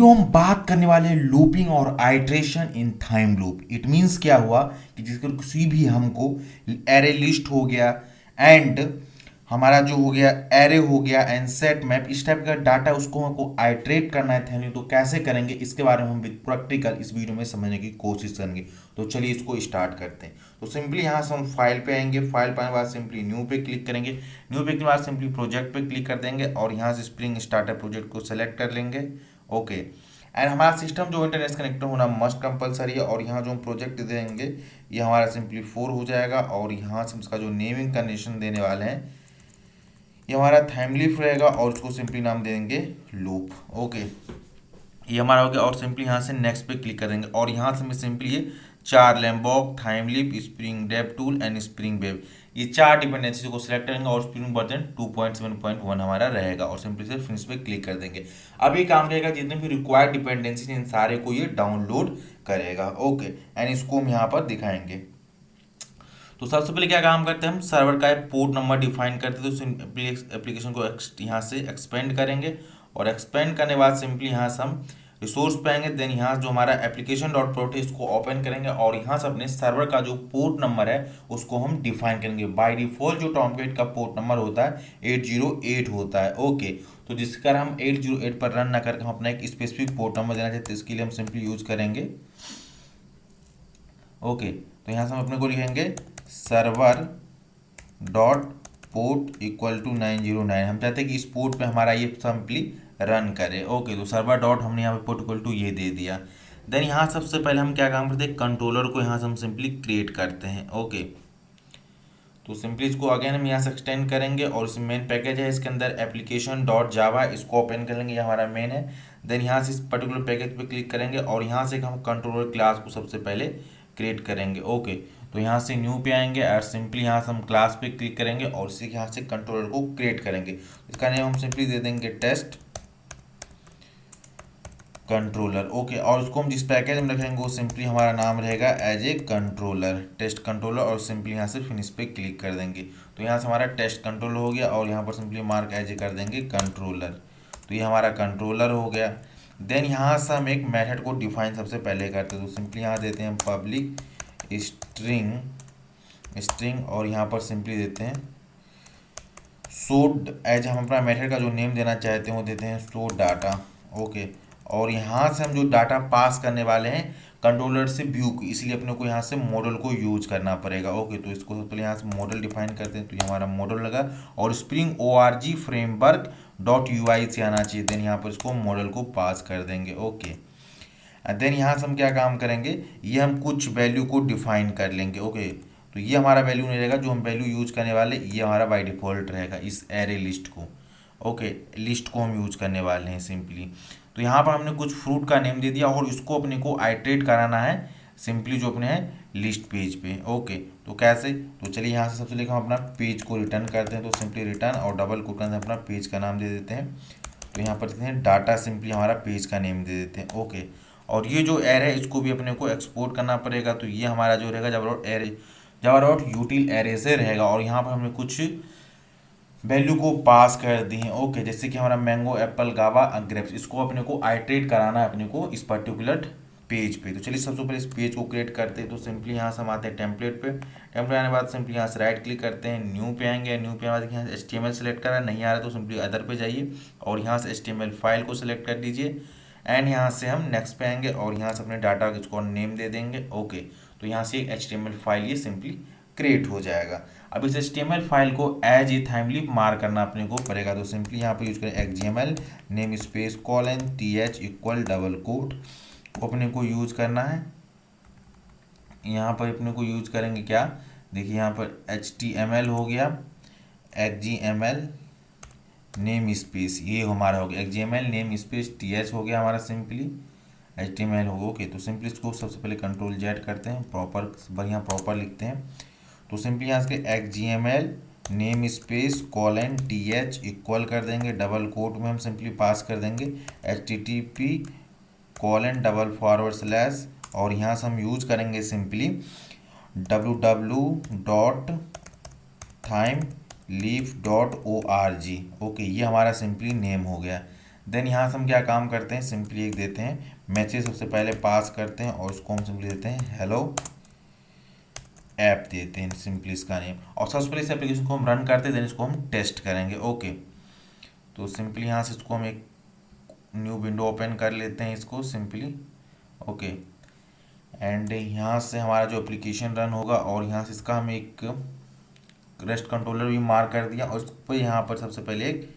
Video हम बात करने वाले हैं लूपिंग और iteration in time loop. It means क्या हुआ कि जिसको किसी भी हमको एरे लिस्ट हो गया एंड हमारा जो हो गया एरे हो गया एंड सेट मैप, इस टाइप का डाटा उसको हमको आइट्रेट करना है थैली, तो कैसे करेंगे इसके बारे में हम प्रैक्टिकल इस वीडियो में समझने की कोशिश करेंगे। तो चलिए इसको स्टार्ट करते हैं। तो सिंपली यहाँ से हम फाइल पे आएंगे, फाइल पे आने के बाद सिंपली न्यू पे क्लिक करेंगे, न्यू पे के बाद सिंपली प्रोजेक्ट पे क्लिक कर देंगे और यहाँ से स्प्रिंग स्टार्टर प्रोजेक्ट को सेलेक्ट कर लेंगे। ओके एंड हमारा सिस्टम जो इंटरनेट से कनेक्ट होना मस्ट कंपलसरी है और यहाँ जो हम प्रोजेक्ट देंगे ये हमारा सिंपली 4 हो जाएगा और यहाँ से इसका जो नेमिंग कंडीशन देने वाले हैं ये हमारा टाइम लीफ रहेगा और उसको सिंपली नाम देंगे लूप। ओके ये हमारा हो गया और सिंपली यहाँ से नेक्स्ट पे क्लिक करेंगे और यहाँ से हमें सिंपली ये 4 Lombok, Thymeleaf, Spring dev tool and Spring web, ये 4 डिपेंडेंसी को सिलेक्ट करेंगे और स्प्रिंग वर्जन 2.7.1 हमारा रहेगा और सिंपली से फिनिश पे क्लिक कर देंगे। अब ये काम रहेगा जितने भी रिक्वायर्ड डिपेंडेंसी इन सारे को ये डाउनलोड करेगा। ओके एंड इसको हम यहाँ पर दिखाएंगे। तो सबसे पहले क्या काम करते हैं, हम सर्वर का पोर्ट नंबर डिफाइन करते हैं। तो एप्लीकेशन को यहाँ से एक्सपेंड करेंगे और एक्सपेंड करने के बाद सिंपली यहाँ से हम रिसोर्स पे आएंगे, देन यहाँ जो हमारा एप्लीकेशन डॉट पोर्ट है इसको ओपन करेंगे और यहाँ से अपने सर्वर का जो पोर्ट नंबर है उसको हम डिफाइन करेंगे। बाय डिफॉल्ट जो टॉमकेट का पोर्ट नंबर होता है 808 होता है। ओके तो जिसके कारण हम 808 पर रन ना करके हम अपना एक स्पेसिफिक पोर्ट नंबर देना चाहते हैं, इसके लिए हम सिंपली यूज करेंगे। ओके तो यहाँ से हम अपने को लिखेंगे server dot port equal to 909। हम चाहते हैं कि इस पोर्ट पे हमारा ये सिंपली रन करे। ओके तो सर्वर डॉट हमने यहाँ पे पोर्ट इक्वल टू ये दे दिया। देन यहाँ सबसे पहले हम क्या काम करते हैं, कंट्रोलर को यहाँ से हम सिंपली क्रिएट करते हैं। ओके तो सिंपली इसको अगेन हम यहाँ से एक्सटेंड करेंगे और इस मेन पैकेज है इसके अंदर एप्लीकेशन डॉट जावा, इसको ओपन कर लेंगे, ये हमारा मेन है। देन यहाँ से इस पर्टिकुलर पैकेज पे क्लिक करेंगे और यहाँ से हम कंट्रोलर क्लास को सबसे पहले क्रिएट करेंगे। ओके तो यहाँ से न्यू पे आएंगे और सिंपली यहाँ से हम क्लास पे क्लिक करेंगे और इसी यहाँ से कंट्रोलर को क्रिएट करेंगे। इसका नेम हम सिंपली दे देंगे टेस्ट कंट्रोलर। ओके और उसको हम जिस पैकेज में रखेंगे वो सिंपली हमारा नाम रहेगा as a controller, test controller, और सिंपली यहाँ से फिनिश पे क्लिक कर देंगे। तो यहाँ से हमारा टेस्ट कंट्रोलर हो गया और यहाँ पर सिंपली मार्क एज ए कर देंगे कंट्रोलर। तो ये हमारा कंट्रोलर हो गया। देन यहाँ से हम एक मेथड को डिफाइन सबसे पहले करते हैं। तो सिंपली यहाँ देते हैं पब्लिक स्ट्रिंग और यहाँ पर सिंपली देते हैं सो एज, हम अपना मेथड का जो नेम देना चाहते हैं वो देते हैं सो डाटा। ओके और यहाँ से हम जो डाटा पास करने वाले हैं कंट्रोलर से व्यू को, इसलिए अपने को यहाँ से मॉडल को यूज करना पड़ेगा। ओके तो इसको सबसे पहले यहाँ से मॉडल डिफाइन करते हैं। तो ये हमारा मॉडल लगा और spring org framework dot ui से आना चाहिए। देन यहाँ पर इसको मॉडल को पास कर देंगे। ओके देन यहाँ से हम क्या काम करेंगे, ये हम कुछ वैल्यू को डिफाइन कर लेंगे। ओके तो ये हमारा वैल्यू नहीं रहेगा, जो हम वैल्यू यूज करने वाले ये हमारा बाय डिफॉल्ट रहेगा इस एरे लिस्ट को। ओके लिस्ट को हम यूज करने वाले हैं सिंपली। तो यहाँ पर हमने कुछ फ्रूट का नेम दे दिया और इसको अपने को आइट्रेट कराना है सिंपली जो अपने है लिस्ट पेज पे। ओके तो कैसे, तो चलिए यहाँ से सबसे पहले हम अपना पेज को रिटर्न करते हैं। तो सिंपली रिटर्न और डबल कोट से अपना पेज का नाम दे देते हैं। तो यहाँ पर देते हैं डाटा, सिंपली हमारा पेज का नेम दे देते हैं। ओके और ये जो एरे है इसको भी अपने को एक्सपोर्ट करना पड़ेगा। तो ये हमारा जो रहेगा जावा डॉट यूटिल एरे से रहेगा और यहाँ पर हमने कुछ वैल्यू को पास कर दी है। ओके जैसे कि हमारा मैंगो, एप्पल, गावा, ग्रेप्स, इसको अपने को आइट्रेट कराना है अपने को इस पर्टिकुलर पेज पे। तो चलिए सबसे पहले इस पेज को क्रिएट करते हैं। तो सिंपली यहाँ से हम आते हैं टेम्पलेट पे, टेम्पलेट आने के बाद सिंपली यहाँ से राइट क्लिक करते हैं, न्यू पे आएंगे, न्यू पे आने के बाद यहाँ से HTML सेलेक्ट करा, नहीं आ रहा तो सिंपली अदर पे जाइए और यहाँ से HTML फाइल को सिलेक्ट कर दीजिए एंड यहाँ से हम नेक्स्ट पे आएंगे और यहाँ से अपने डाटा इसको नेम दे देंगे। ओके तो यहाँ से एक HTML फाइल ये सिंपली क्रिएट हो जाएगा। अब इस HTML फाइल को एज ए टाइमली मार्क करना अपने को पड़ेगा। तो सिंपली यहाँ पे यूज करें XML namespace colon TH equal double quote को अपने को यूज करना है। यहाँ पर अपने को यूज करेंगे क्या, देखिए यहाँ पर HTML हो गया, XML नेम स्पेस ये हमारा हो गया, XML नेम स्पेस TH हो गया हमारा सिंपली HTML हो। ओके तो सिंपली इसको सबसे पहले कंट्रोल Z करते हैं, प्रॉपर बढ़िया प्रॉपर लिखते हैं। तो सिंपली यहाँ से XML namespace colon TH equal कर देंगे, डबल कोट में हम सिंपली पास कर देंगे HTTP colon double forward slash और यहाँ से हम यूज करेंगे सिंपली www.thymeLeaf.org। ओके ये हमारा सिंपली नेम हो गया। देन यहाँ से हम क्या काम करते हैं, सिंपली एक देते हैं मैसेज सबसे पहले पास करते हैं और इसको हम सिंपली देते हैं हेलो ऐप देते हैं सिंपली इसका नेम। और सबसे पहले इस एप्लीकेशन को हम रन करते हैं, देन इसको हम टेस्ट करेंगे। ओके, तो सिंपली यहाँ से इसको हम एक न्यू विंडो ओपन कर लेते हैं इसको सिंपली। ओके, एंड यहाँ से हमारा जो एप्लीकेशन रन होगा और यहाँ से इसका हम एक रेस्ट कंट्रोलर भी मार्क कर दिया और उस पर यहाँ पर सबसे पहले एक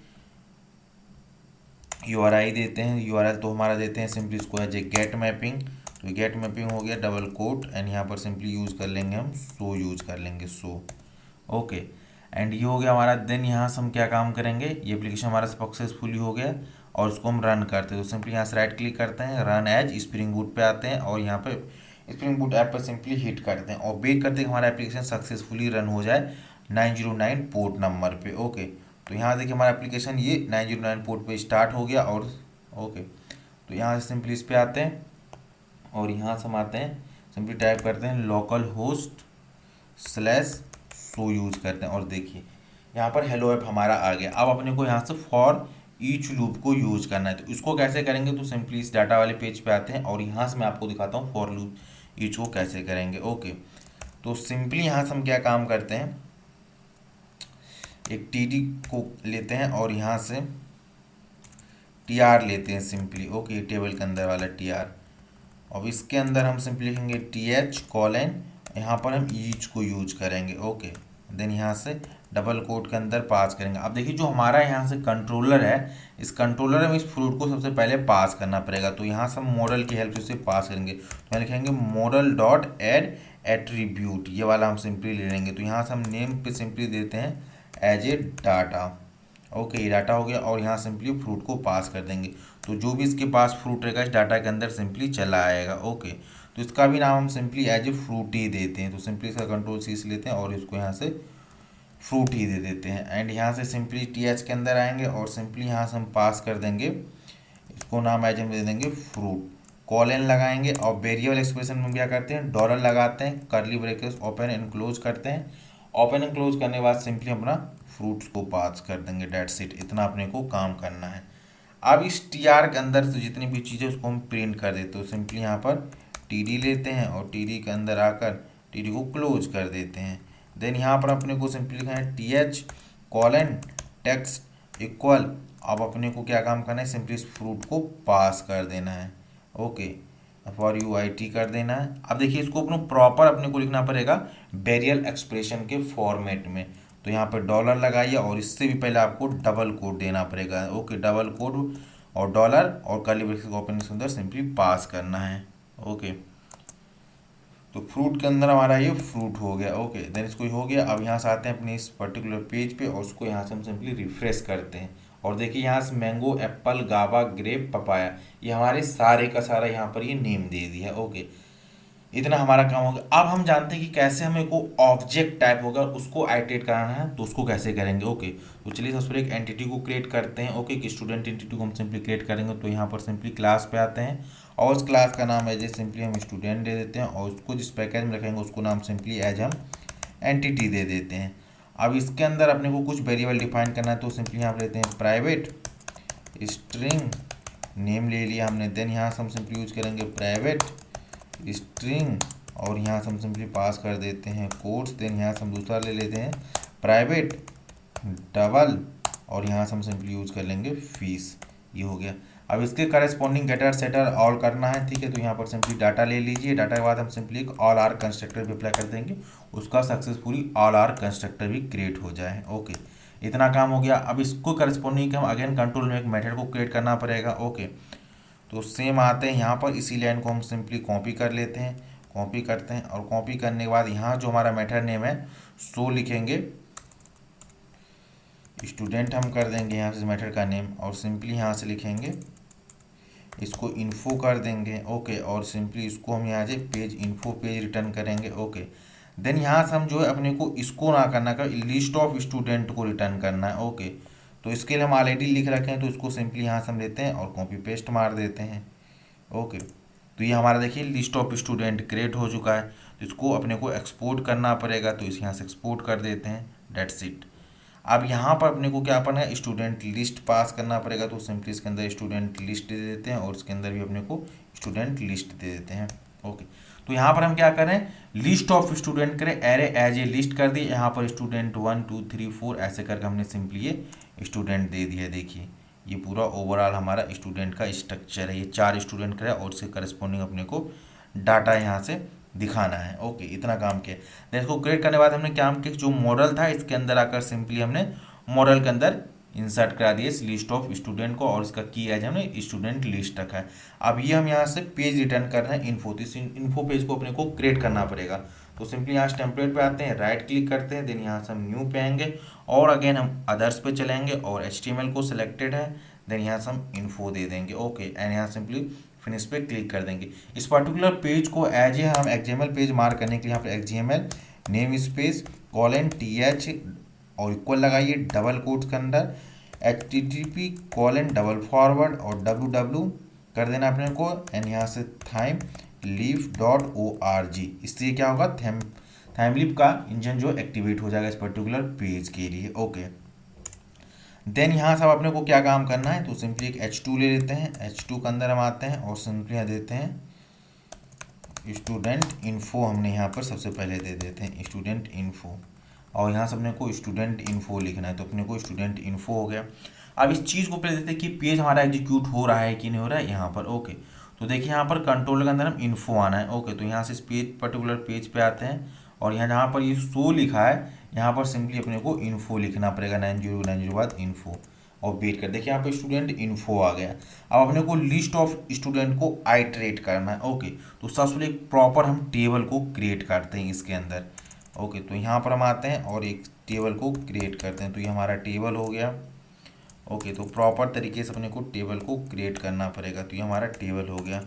URI देते हैं। URL तो हमारा देते हैं सिंपली इसको है जे गेट मैपिंग। तो गेट मैपिंग हो गया डबल कोट एंड यहाँ पर सिंपली यूज़ कर लेंगे हम सो, यूज़ कर लेंगे सो। ओके, एंड ये हो गया हमारा। देन यहाँ से हम क्या काम करेंगे, ये एप्लीकेशन हमारा सक्सेसफुली हो गया और उसको हम रन करते हैं। तो सिंपली यहाँ से राइट क्लिक करते हैं, रन एज स्प्रिंग बूट पे आते हैं और यहाँ पे स्प्रिंग बूट ऐप पर सिंपली हिट करते हैं और वेट करते हैं कि हमारा एप्लीकेशन सक्सेसफुली रन हो जाए 909 पोर्ट नंबर पे। ओके, तो यहाँ देखिए हमारा एप्लीकेशन ये 909 पोर्ट पे स्टार्ट हो गया। और ओके, तो यहाँ से सिंपली इस पे आते हैं और यहाँ से हम आते हैं, सिंपली टाइप करते हैं local host slash so use करते हैं और देखिए यहाँ पर हेलो ऐप हमारा आ गया। अब अपने को यहाँ से फॉर ईच लूप को यूज़ करना है। तो इसको कैसे करेंगे, तो सिंपली इस डाटा वाले पेज पे आते हैं और यहाँ से मैं आपको दिखाता हूँ फॉर लूप ईच को कैसे करेंगे। ओके, तो सिंपली यहाँ से हम क्या काम करते हैं, एक TD को लेते हैं और यहाँ से TR लेते हैं सिंपली। ओके, टेबल के अंदर वाला TR। अब इसके अंदर हम सिंपली लिखेंगे TH कॉलन, यहाँ पर हम ईच को यूज करेंगे। ओके, देन यहाँ से डबल कोट के अंदर पास करेंगे। अब देखिए जो हमारा यहाँ से कंट्रोलर है, इस कंट्रोलर में इस फ्रूट को सबसे पहले पास करना पड़ेगा। तो यहाँ से हम मॉडल की हेल्प से उसे पास करेंगे। तो लिखेंगे मॉडल डॉट एड एट्रीब्यूट, ये वाला हम सिंपली ले लेंगे। तो यहाँ से हम नेम पे सिंपली देते हैं एज ए डाटा। ओके, ये डाटा हो गया और यहाँ सिंपली फ्रूट को पास कर देंगे। तो जो भी इसके पास फ्रूट रहेगा इस डाटा के अंदर सिंपली चला आएगा। ओके, तो इसका भी नाम हम सिंपली एज ए फ्रूट ही देते हैं। तो सिंपली इसका कंट्रोल C से लेते हैं और इसको यहाँ से फ्रूट ही दे देते हैं। एंड यहाँ से सिंपली TH के अंदर आएंगे और सिंपली यहाँ से हम पास कर देंगे, इसको नाम एज हम दे देंगे फ्रूट। कॉलन लगाएंगे और वेरिएबल एक्सप्रेशन में क्या करते हैं, डॉलर लगाते हैं, curly brackets open and close करते हैं। ओपन एंड क्लोज करने के बाद सिंपली अपना फ्रूट्स को पास कर देंगे। डेट्स इट, इतना अपने को काम करना है। अब इस TR के अंदर से जितनी भी चीज़ें उसको हम प्रिंट कर देते हैं। तो सिंपली यहाँ पर TD लेते हैं और TD के अंदर आकर TD को क्लोज कर देते हैं। देन यहाँ पर अपने को सिंपली लिखना है TH कॉलन टेक्स्ट इक्वल। अब अपने को क्या काम करना है, सिंपली इस फ्रूट को पास कर देना है। ओके, फॉर UIT कर देना है। अब देखिए इसको अपने प्रॉपर अपने को लिखना पड़ेगा वेरिएबल एक्सप्रेशन के फॉर्मेट में। तो यहाँ पर डॉलर लगाइए और इससे भी पहले आपको डबल कोड देना पड़ेगा। ओके, डबल कोड और डॉलर और कर्ली ब्रैकेट ओपन के अंदर सिंपली पास करना है। ओके, तो फ्रूट के अंदर हमारा ये फ्रूट हो गया। ओके, देन इसको हो गया। अब यहाँ से आते हैं अपने इस पर्टिकुलर पेज पे और उसको यहाँ से हम सिंपली रिफ्रेश करते हैं और देखिए यहाँ से मैंगो एप्पल गावा ग्रेप पपाया, ये हमारे सारे का सारा यहाँ पर ये नेम दे दिया। ओके, इतना हमारा काम होगा। अब हम जानते हैं कि कैसे हमें को ऑब्जेक्ट टाइप होगा उसको आइटरेट कराना है, तो उसको कैसे करेंगे। ओके, तो चलिए सबसे पहले एक एंटिटी को क्रिएट करते हैं। ओके, कि स्टूडेंट एंटिटी को हम सिंपली क्रिएट करेंगे। तो यहाँ पर सिंपली क्लास पे आते हैं और उस क्लास का नाम एज ए सिंपली हम स्टूडेंट दे देते हैं और उसको जिस पैकेज में रखेंगे उसको नाम सिंपली एज हम एंटिटी दे देते हैं। अब इसके अंदर अपने को कुछ वेरिएबल डिफाइन करना है। तो सिंपली यहाँ पर लेते हैं प्राइवेट स्ट्रिंग नेम ले लिया हमने। देन यहाँ से हम सिंपली यूज करेंगे प्राइवेट स्ट्रिंग और यहाँ से हम सिंपली पास कर देते हैं कोट्स। देन यहाँ से हम दूसरा ले लेते हैं प्राइवेट डबल और यहाँ से हम सिंपली यूज कर लेंगे फीस। ये हो गया। अब इसके करस्पॉन्डिंग गेटर सेटर ऑल करना है, ठीक है। तो यहाँ पर सिंपली डाटा ले लीजिए। डाटा के बाद हम सिंपली एक ऑल आर कंस्ट्रक्टर भी अप्लाई कर देंगे, उसका सक्सेसफुली ऑल आर कंस्ट्रक्टर भी क्रिएट हो जाए। ओके, इतना काम हो गया। अब इसको करस्पॉन्डिंग हम अगेन कंट्रोल में एक मेथड को क्रिएट करना पड़ेगा। ओके, तो सेम आते हैं यहाँ पर, इसी लाइन को हम सिंपली कॉपी कर लेते हैं, कॉपी करते हैं और कॉपी करने के बाद यहाँ जो हमारा मेथड नेम है सो लिखेंगे, स्टूडेंट हम कर देंगे यहाँ से मेथड का नेम और सिंपली यहाँ से लिखेंगे इसको इन्फो कर देंगे। ओके, और सिंपली इसको हम यहाँ से पेज इन्फो पेज रिटर्न करेंगे। ओके, देन यहाँ से हम जो है अपने को इसको ना करना कर लिस्ट ऑफ स्टूडेंट को रिटर्न करना है। ओके, तो इसके लिए हम ऑलरेडी लिख रखे हैं तो इसको सिंपली यहाँ से हम लेते हैं और कॉपी पेस्ट मार देते हैं। ओके, तो ये हमारा देखिए लिस्ट ऑफ स्टूडेंट क्रिएट हो चुका है। तो इसको अपने को एक्सपोर्ट करना पड़ेगा, तो इस यहाँ से एक्सपोर्ट कर देते हैं। That's it. अब यहाँ पर अपने को क्या करना है, स्टूडेंट लिस्ट पास करना पड़ेगा। तो सिंपली इसके अंदर स्टूडेंट लिस्ट दे देते हैं और इसके अंदर भी अपने को स्टूडेंट लिस्ट दे देते हैं। ओके, तो यहाँ पर हम क्या करें, लिस्ट ऑफ स्टूडेंट करें, एरे एज ए लिस्ट कर दी। यहाँ पर स्टूडेंट 1 2 3 4 ऐसे करके हमने सिंपली ये स्टूडेंट दे दिया। देखिए ये पूरा ओवरऑल हमारा स्टूडेंट का स्ट्रक्चर है। ये 4 स्टूडेंट का है और उससे करस्पॉन्डिंग अपने को डाटा यहाँ से दिखाना है। ओके, इतना काम किया। देन इसको क्रिएट करने के बाद हमने क्या किया, जो मॉडल था इसके अंदर आकर सिंपली हमने मॉडल के अंदर इंसर्ट करा दिए इस लिस्ट ऑफ स्टूडेंट को और इसका की एज हमने स्टूडेंट लिस्ट रखा है। अब ये हम यहाँ से पेज रिटर्न कर रहे हैं इन्फो, तो इस इन्फो पेज को अपने को क्रिएट करना पड़ेगा। तो सिंपली यहाँ से टेम्पलेट पे आते हैं, राइट क्लिक करते हैं, देन यहाँ से हम न्यू पे आएंगे और अगेन हम अदर्स पे चलेंगे और HTML को सिलेक्टेड है, देन यहाँ से हम इन्फो दे देंगे। ओके, एंड यहाँ सिंपली फिनिश पे क्लिक कर देंगे। इस पर्टिकुलर पेज को एज ए हम XML पेज मार्क करने के लिए यहाँ पर XML नेम स्पेस :th और इक्वल लगाइए डबल कोट्स के अंदर http:// और www कर देना अपने को, एंड यहाँ से thymeleaf.org। इससे क्या होगा, थैमलीफ का इंजन जो एक्टिवेट हो जाएगा इस पर्टिकुलर पेज के लिए। ओके, देन यहाँ से अपने को क्या काम करना है, तो सिंपली एक H2 ले लेते हैं। H2 के अंदर हम आते हैं और सिंपली यहाँ देते हैं स्टूडेंट इन्फो। हमने यहाँ पर सबसे पहले दे देते हैं स्टूडेंट इन्फो और यहाँ से अपने को स्टूडेंट इन्फो लिखना है, तो अपने को स्टूडेंट इन्फो हो गया। अब इस चीज़ को पहले देखते हैं कि पेज हमारा एग्जीक्यूट हो रहा है कि नहीं हो रहा है यहाँ पर। ओके, तो देखिए यहाँ पर कंट्रोल के अंदर हम इन्फो आना है। ओके, तो यहाँ से इस पेज पर्टिकुलर पेज पे आते हैं और यहाँ जहाँ पर ये शो लिखा है यहाँ पर सिंपली अपने को इन्फो लिखना पड़ेगा, 9090 बाद इन्फो और वेट कर। देखिए यहाँ पर स्टूडेंट इन्फो आ गया। अब अपने को लिस्ट ऑफ स्टूडेंट को आइटरेट करना है। ओके, तो सबसे पहले एक प्रॉपर हम टेबल को क्रिएट करते हैं इसके अंदर। ओके, तो यहाँ पर हम आते हैं और एक टेबल को क्रिएट करते हैं, तो ये हमारा टेबल हो गया। ओके, तो प्रॉपर तरीके से अपने को टेबल को क्रिएट करना पड़ेगा, तो ये हमारा टेबल हो गया।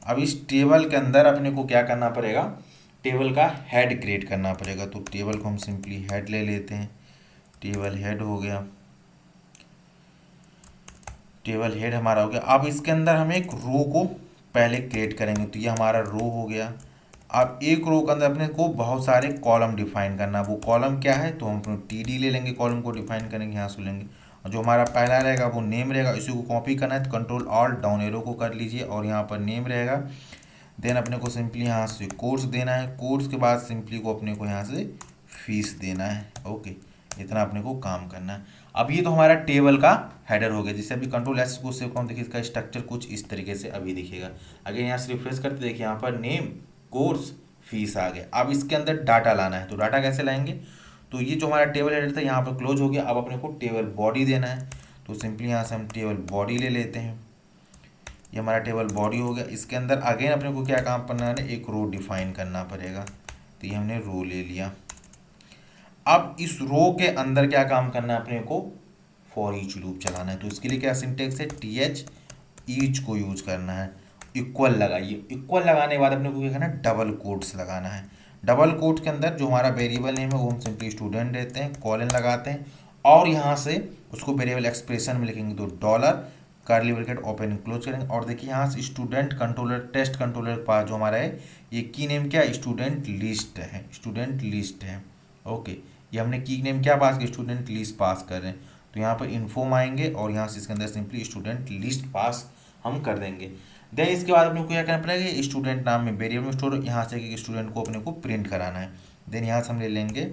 अब इस टेबल के अंदर अपने को क्या करना पड़ेगा, टेबल का हेड क्रिएट करना पड़ेगा। तो टेबल को हम सिंपली हेड ले लेते हैं, टेबल हेड हो गया, टेबल हेड हमारा हो गया। अब इसके अंदर हम एक रो को पहले क्रिएट करेंगे, तो ये हमारा रो हो गया। अब एक रो के अंदर अपने को बहुत सारे कॉलम डिफाइन करना, वो कॉलम क्या है, तो हम TD ले लेंगे, कॉलम को डिफाइन करेंगे, यहाँ से लेंगे। और जो हमारा पहला रहेगा वो नेम रहेगा, इसी को कॉपी करना है तो कंट्रोल ऑल्ट डाउन एरो को कर लीजिए और यहाँ पर नेम रहेगा। देन अपने को सिंपली यहाँ से कोर्स देना है, कोर्स के बाद सिंपली को अपने को यहाँ से फीस देना है। ओके, इतना अपने को काम करना है। अब ये तो हमारा टेबल का हेडर हो गया, जिससे अभी कंट्रोल S को सेव करूँ, देखिए इसका स्ट्रक्चर कुछ इस तरीके से अभी दिखेगा। अगर यहाँ से रिफ्रेश करते देखिए यहाँ पर नेम कोर्स फीस आ गया। अब इसके अंदर डाटा लाना है, तो डाटा कैसे लाएंगे, तो ये जो हमारा टेबल हेडर था यहाँ पर क्लोज हो गया। अब अपने को टेबल बॉडी देना है, तो सिंपली यहाँ से हम टेबल बॉडी ले लेते हैं, ये हमारा टेबल बॉडी हो गया। इसके अंदर अगेन अपने को क्या काम करना है, एक रो डिफाइन करना पड़ेगा, तो ये हमने रो ले लिया। अब इस रो के अंदर क्या काम करना है, अपने को फॉर ईच लूप चलाना है। तो इसके लिए क्या सिंटेक्स है, TH ईच को यूज करना है, इक्वल लगाइए। इक्वल लगाने के बाद अपने को क्या करना है, डबल कोट्स लगाना है। डबल कोट्स के अंदर जो हमारा वेरिएबल नेम है वो हम सिंपली स्टूडेंट देते हैं, कॉलन लगाते हैं और यहाँ से उसको वेरिएबल एक्सप्रेशन में लिखेंगे, तो dollar curly bracket open close करेंगे। और देखिए यहाँ से स्टूडेंट कंट्रोलर टेस्ट कंट्रोलर के पास जो हमारा है ये की नेम क्या, स्टूडेंट लिस्ट है, स्टूडेंट लिस्ट है। ओके, ये हमने की नेम क्या पास किया, स्टूडेंट लिस्ट पास कर रहे हैं, तो यहाँ पर इन्फॉर्म आएंगे और यहाँ से इसके अंदर सिंपली स्टूडेंट लिस्ट पास हम कर देंगे। देन इसके बाद अपने को क्या करना पड़ेगा, स्टूडेंट नाम में वेरिएबल में स्टोर, यहाँ से एक स्टूडेंट को अपने को प्रिंट कराना है। देन यहाँ से हम ले लेंगे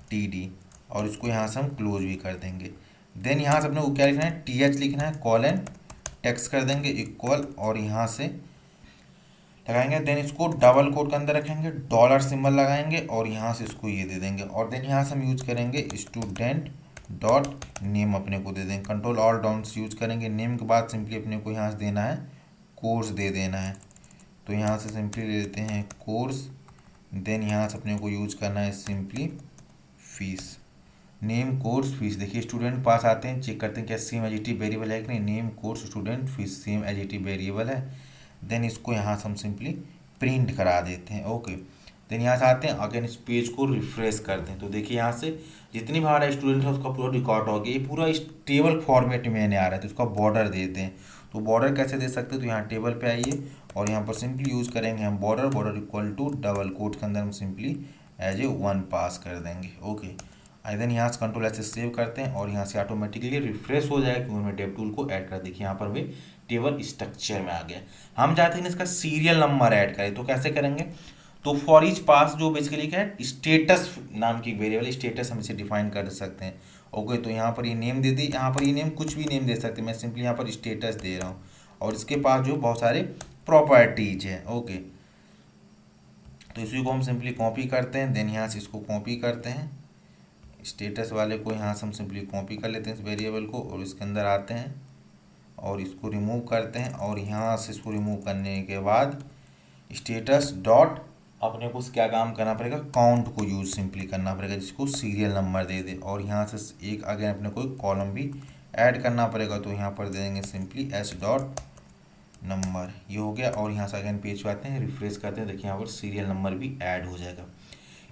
TD और इसको यहाँ से हम क्लोज भी कर देंगे। देन यहाँ से अपने को क्या लिखना है, TH लिखना है, कॉलन टेक्स्ट कर देंगे इक्वल और यहाँ से लगाएंगे। देन इसको डबल कोट के अंदर रखेंगे, डॉलर सिंबल लगाएंगे और यहाँ से इसको ये दे देंगे। और देन यहाँ से हम यूज करेंगे स्टूडेंट डॉट नेम अपने को दे देंगे, कंट्रोल ऑल डाउन से यूज करेंगे। नेम के बाद सिंपली अपने को यहाँ से देना है कोर्स दे देना है, तो यहाँ से सिंपली ले लेते हैं कोर्स। देन यहाँ से अपने को यूज करना है simply fees, name course fees. देखिए स्टूडेंट पास आते हैं, चेक करते हैं क्या सेम एजिटिव वेरिएबल है कि नहीं, name course student fees same additive variable है। देन इसको यहाँ से हम सिंपली प्रिंट करा देते हैं। ओके, देन यहाँ से आते हैं अगेन इस पेज को रिफ्रेश करते हैं, तो देखिए यहाँ से जितनी भी हमारा स्टूडेंट है उसका पूरा रिकॉर्ड हो गया। ये पूरा इस टेबल फॉर्मेट में आ रहा है, तो उसका बॉर्डर देते हैं। तो बॉर्डर कैसे दे सकते हैं, तो यहाँ टेबल पे आइए और यहाँ पर सिंपली यूज करेंगे हम border equal to double quote के अंदर हम सिंपली एज ए 1 पास कर देंगे। ओके, देन यहाँ से कंट्रोल ऐसे सेव करते हैं और यहाँ से ऑटोमेटिकली रिफ्रेश हो जाएगा, क्योंकि हमने डेव टूल को ऐड कर देखिए यहाँ पर भी टेबल स्ट्रक्चर में आ गया। हम चाहते हैं इसका सीरियल नंबर ऐड करें, तो कैसे करेंगे, तो फॉर ईच पास जो बेसिकली क्या है, स्टेटस नाम की वेरिएबल स्टेटस हम इसे डिफाइन कर सकते हैं। ओके, तो यहाँ पर ये नेम दे दी, यहाँ पर ये नेम कुछ भी नेम दे सकते हैं, मैं सिंपली यहाँ पर स्टेटस दे रहा हूँ और इसके पास जो बहुत सारे प्रॉपर्टीज है। ओके, तो इसी को हम सिंपली कॉपी करते हैं, देन यहाँ से इसको कॉपी करते हैं, स्टेटस वाले को यहाँ से हम सिंपली कॉपी कर लेते हैं इस वेरिएबल को, और इसके अंदर आते हैं और इसको रिमूव करते हैं, और यहाँ से इसको रिमूव करने के बाद स्टेटस डॉट अपने को क्या काम करना पड़ेगा, काउंट को यूज सिंपली करना पड़ेगा, जिसको सीरियल नंबर दे दे, और यहाँ से एक अगेन अपने को कॉलम भी ऐड करना पड़ेगा, तो यहाँ पर दे देंगे सिंपली एस डॉट नंबर, ये हो गया। और यहाँ से अगेन पेज पे आते हैं, रिफ्रेश करते हैं, देखिए यहाँ पर सीरियल नंबर भी ऐड हो जाएगा।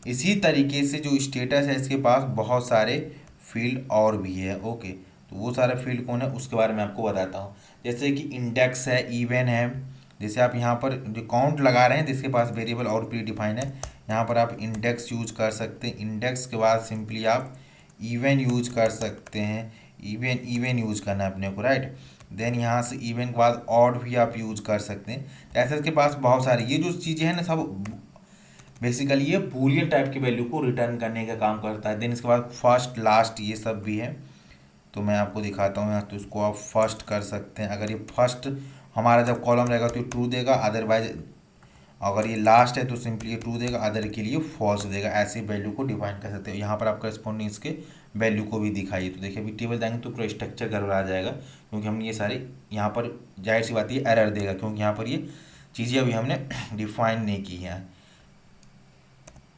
इसी तरीके से जो स्टेटस है इसके पास बहुत सारे फील्ड और भी है। ओके, तो वो सारे फील्ड कौन है उसके बारे में आपको बताता हूँ, जैसे कि इंडेक्स है, इवन है, जैसे आप यहाँ पर जो काउंट लगा रहे हैं जिसके पास वेरिएबल और प्री डिफाइन है, यहाँ पर आप इंडेक्स यूज कर सकते हैं, इंडेक्स के बाद सिंपली आप इवन यूज कर सकते हैं, इवन यूज करना है अपने को, राइट। देन यहाँ से इवन के बाद ऑड भी आप यूज कर सकते हैं। ऐसे इसके पास बहुत सारी ये जो चीज़ें हैं ना, सब बेसिकली ये बूलियन टाइप की वैल्यू को रिटर्न करने का काम करता है। देन इसके बाद फर्स्ट लास्ट ये सब भी है, तो मैं आपको दिखाता हूँ यहाँ, तो इसको आप फर्स्ट कर सकते हैं। अगर ये फर्स्ट हमारा जब कॉलम रहेगा तो ट्रू देगा, अदरवाइज अगर ये लास्ट है तो सिंपली ये ट्रू देगा, अदर के लिए फॉल्स देगा। ऐसी वैल्यू को डिफाइन कर सकते हो। यहाँ पर आप करस्पॉन्डिंग इसके वैल्यू को भी दिखाइए, तो देखिए अभी टेबल जाएंगे तो पूरा स्ट्रक्चर गड़बड़ा जाएगा, क्योंकि हमने ये सारे यहाँ पर जाहिर सी बात ये एरर देगा, क्योंकि यहाँ पर ये चीज़ें अभी हमने डिफाइन नहीं की हैं।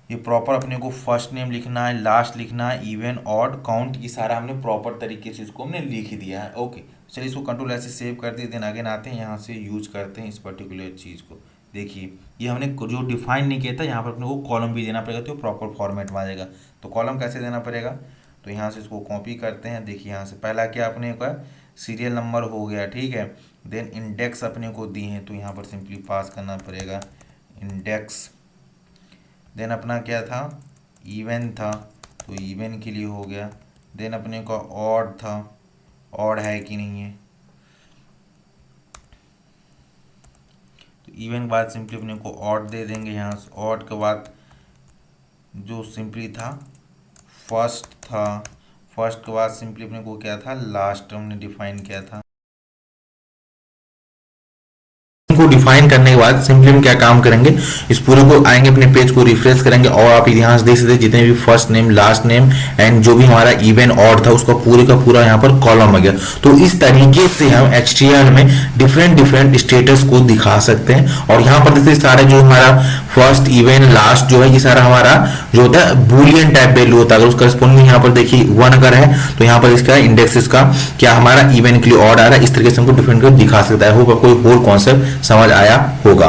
ये प्रॉपर अपने को फर्स्ट नेम लिखना है, लास्ट लिखना है, इवन ऑड काउंट, ये सारा हमने प्रॉपर तरीके से इसको हमने लिख दिया है। ओके, चलिए इसको कंट्रोल ऐसे सेव कर दिए, देन अगेन आते हैं यहाँ से यूज करते हैं इस पर्टिकुलर चीज़ को। देखिए ये हमने जो डिफाइन नहीं किया था, यहाँ पर अपने को कॉलम भी देना पड़ेगा, तो प्रॉपर फॉर्मेट में आ जाएगा। तो कॉलम कैसे देना पड़ेगा, तो यहाँ से इसको कॉपी करते हैं। देखिए यहाँ से पहला क्या अपने का सीरियल नंबर हो गया, ठीक है। देन इंडेक्स अपने को दी हैं, तो यहाँ पर सिंपली पास करना पड़ेगा इंडेक्स। देन अपना क्या था, इवन था, तो इवन के लिए हो गया। देन अपने का ऑड था, ऑड है कि नहीं है, तो इवन के बाद सिंपली अपने को ऑड दे देंगे। यहाँ से ऑड के बाद जो सिंपली था फर्स्ट था, फर्स्ट के बाद सिंपली अपने को क्या था, लास्ट हमने डिफाइन किया था। को डिफाइन करने के बाद सिंपली हम क्या काम करेंगे, इस पूरे को आएंगे अपने पेज को रिफ्रेश करेंगे, और आप यहाँ से देख सकते हैं जितने भी first name, last name and जो भी हमारा इवन ऑड था उसका पूरे का पूरा यहाँ पर कॉलम आ गया। तो इस तरीके से हम HTML में डिफरेंट स्टेटस को दिखा सकते हैं। और यहाँ पर देखते सारे जो हमारा फर्स्ट, इवन, लास्ट जो है, ये सारा हमारा जो होता है बूलियन टाइप वैल्यू होता है। अगर उसका रिस्पॉन्डिंग यहाँ पर देखिए 1 अगर है तो यहाँ पर इसका इंडेक्स इसका क्या हमारा इवन के लिए ऑड आ रहा है। इस तरीके से हमको डिफरेंट दिखा सकता है। होप आपको होल कॉन्सेप्ट समझ आया होगा।